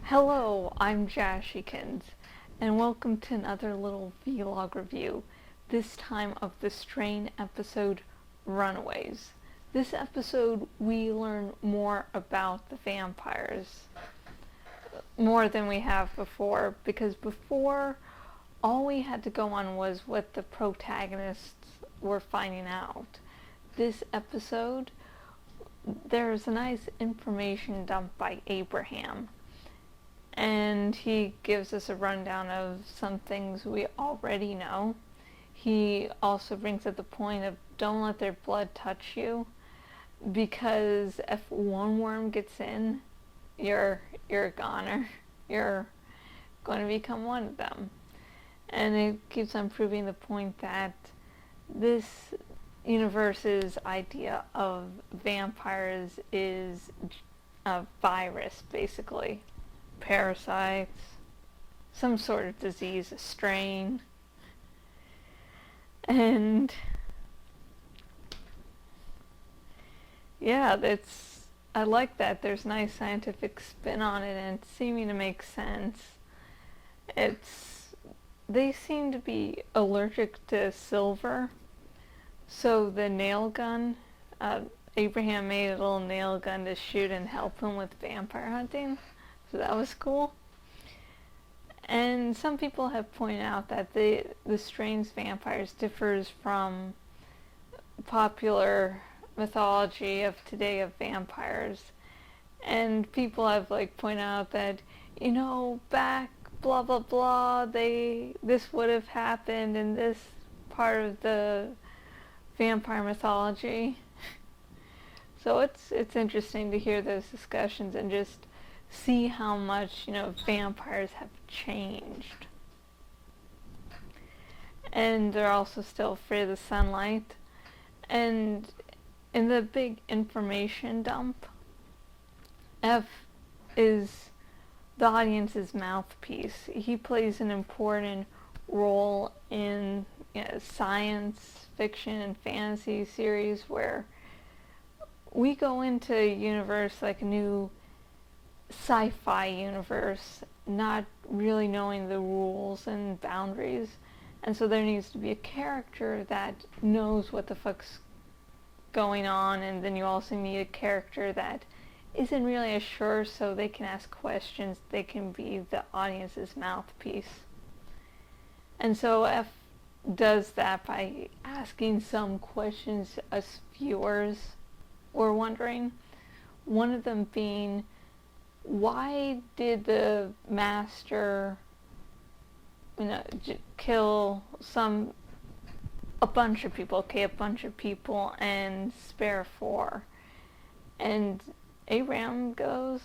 Hello, I'm jashykins, and welcome to another little vlog review, this time of the Strain episode, Runaways. This episode, we learn more about the vampires, more than we have before, because before, all we had to go on was what the protagonists were finding out. This episode, there's a nice information dump by Abraham, and he gives us a rundown of some things we already know. He also brings up the point of don't let their blood touch you, because if one worm gets in, you're a goner. You're going to become one of them. And it keeps on proving the point that this universe's idea of vampires is a virus, basically. Parasites, some sort of disease, a strain. And yeah, I like that there's nice scientific spin on it and it's seeming to make sense. They seem to be allergic to silver, so the nail gun, Abraham made a little nail gun to shoot and help him with vampire hunting. So that was cool. And some people have pointed out that the Strange vampires differs from popular mythology of today of vampires. And people have pointed out that, back blah blah blah, this would have happened in this part of the vampire mythology. So it's interesting to hear those discussions and just see how much, vampires have changed. And they're also still afraid of the sunlight. And in the big information dump, F is the audience's mouthpiece. He plays an important role in science fiction and fantasy series where we go into a universe like a new sci-fi universe, not really knowing the rules and boundaries, and so there needs to be a character that knows what the fuck's going on, and then you also need a character that isn't really as sure, so they can ask questions. They can be the audience's mouthpiece. And so F does that by asking some questions us viewers were wondering, one of them being, why did the master, kill a bunch of people, and spare 4? And Abraham goes,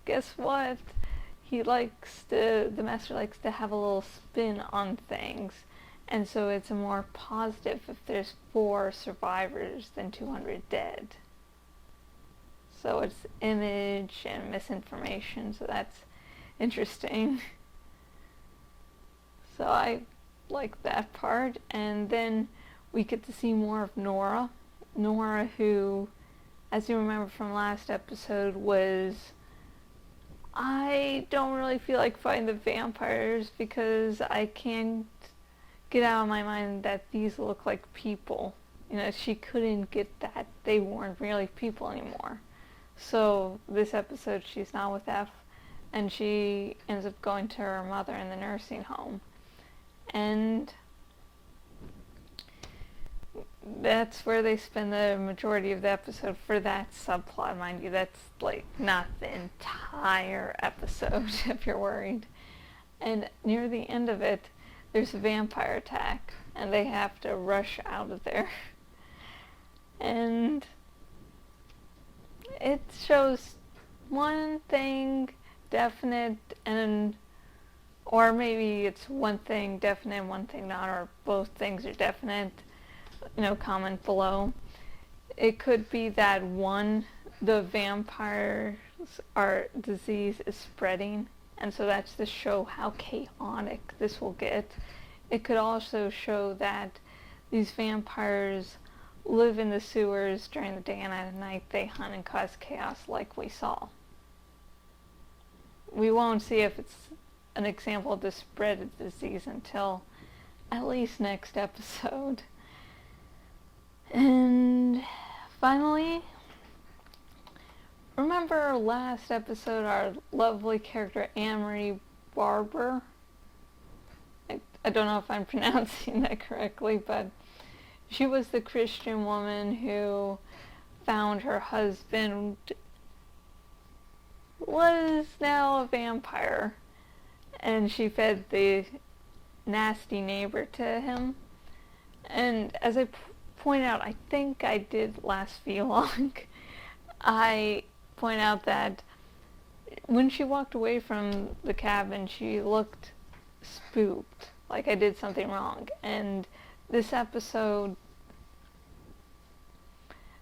guess what? The master likes to have a little spin on things, and so it's a more positive if there's 4 survivors than 200 dead. So it's image and misinformation, so that's interesting. So I like that part. And then we get to see more of Nora. Nora, who, as you remember from last episode, was, I don't really feel like fighting the vampires because I can't get out of my mind that these look like people. She couldn't get that they weren't really people anymore. So this episode she's not with F, and she ends up going to her mother in the nursing home. And that's where they spend the majority of the episode for that subplot, mind you. That's not the entire episode if you're worried. And near the end of it, there's a vampire attack, and they have to rush out of there. And it shows one thing definite, or maybe it's one thing definite and one thing not, or both things are definite. Comment below. It could be that one, the vampires disease is spreading, and so that's to show how chaotic this will get. It could also show that these vampires live in the sewers during the day, and at night they hunt and cause chaos like we saw. we won't see if it's an example of the spread of disease until at least next episode. And finally, remember last episode our lovely character Anne-Marie Barber? I don't know if I'm pronouncing that correctly, but she was the Christian woman who found her husband was now a vampire, and she fed the nasty neighbor to him. And as I point out, I think I did last vlog, I point out that when she walked away from the cabin, she looked spooked, like I did something wrong. And this episode,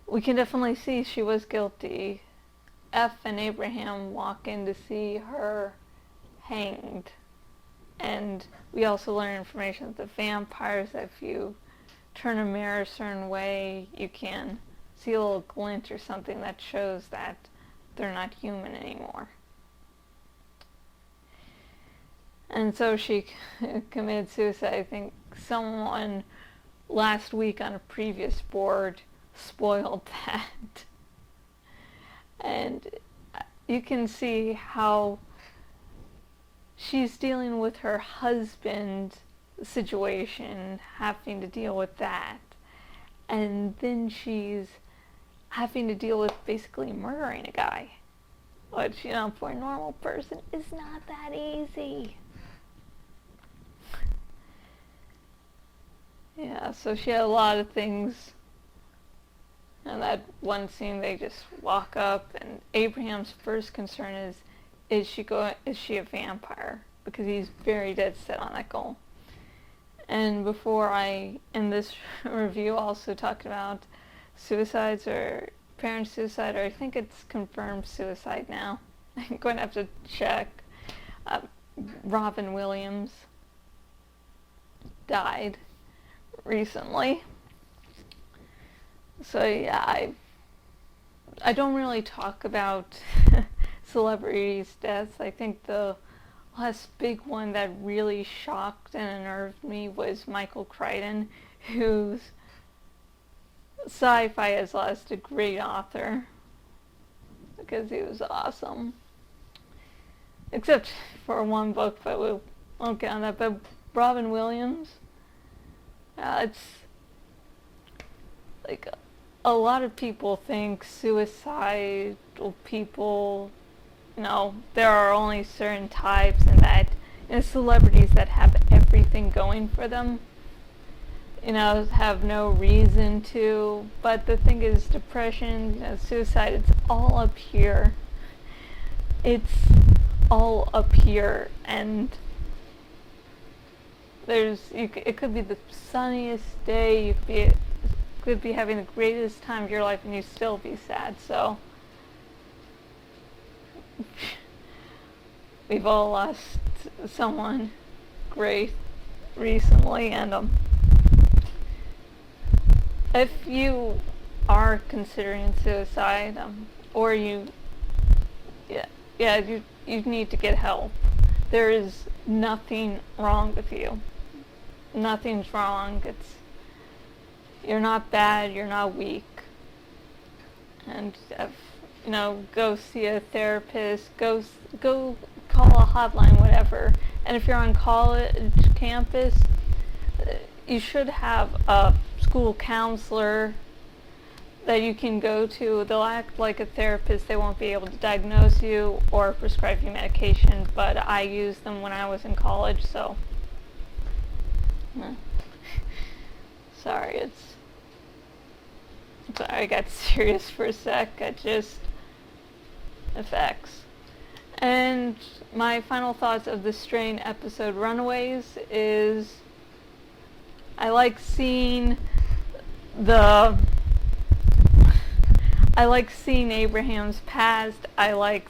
we can definitely see she was guilty. F and Abraham walk in to see her hanged. And we also learn information that the vampires, if you turn a mirror a certain way, you can see a little glint or something that shows that they're not human anymore. And so she committed suicide. I think someone last week on a previous board spoiled that. And you can see how she's dealing with her husband's situation, having to deal with that. And then she's having to deal with basically murdering a guy. Which, you know, for a normal person is not that easy. Yeah, so she had a lot of things. And that one scene, they just walk up, and Abraham's first concern is she a vampire? Because he's very dead set on that goal. And before I end this review, also talking about suicides or parent suicide, or I think it's confirmed suicide now. I'm going to have to check. Robin Williams died recently. So yeah, I don't really talk about celebrities' deaths. I think the last big one that really shocked and unnerved me was Michael Crichton, whose sci-fi has lost a great author because he was awesome. Except for one book, but we won't get on that. But Robin Williams, it's like a lot of people think suicidal people, you know, there are only certain types, and that, you know, celebrities that have everything going for them, you know, have no reason to. But the thing is, depression, you know, suicide, it's all up here. It's all up here, and it could be the sunniest day, you could be having the greatest time of your life, and you still be sad. So we've all lost someone great recently, and if you are considering suicide, or you need to get help. There is nothing wrong with you. Nothing's wrong. You're not bad, you're not weak. And go see a therapist, go call a hotline, whatever. And if you're on college campus, you should have a school counselor that you can go to. They'll act like a therapist. They won't be able to diagnose you or prescribe you medication, but I used them when I was in college, so sorry, I got serious for a sec. Effects. And my final thoughts of the Strain episode Runaways is I like seeing Abraham's past. I like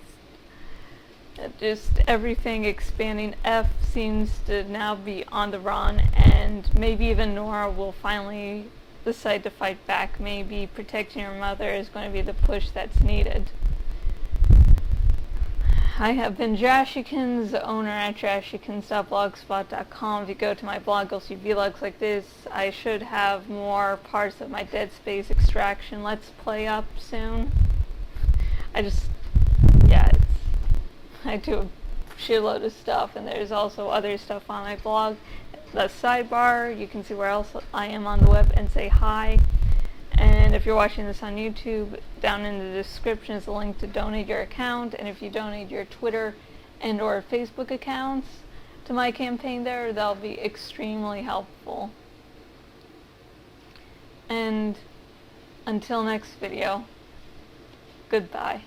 just everything expanding. F seems to now be on the run, and maybe even Nora will finally decide to fight back. Maybe protecting her mother is going to be the push that's needed. I have been Jashykins, the owner at jashykins.blogspot.com. If you go to my blog, you'll see vlogs like this. I should have more parts of my Dead Space Extraction Let's Play up soon. I do a shitload of stuff, and there's also other stuff on my blog. The sidebar, you can see where else I am on the web and say hi. And if you're watching this on YouTube, down in the description is a link to donate your account, and if you donate your Twitter and or Facebook accounts to my campaign there, that'll be extremely helpful. And until next video, goodbye.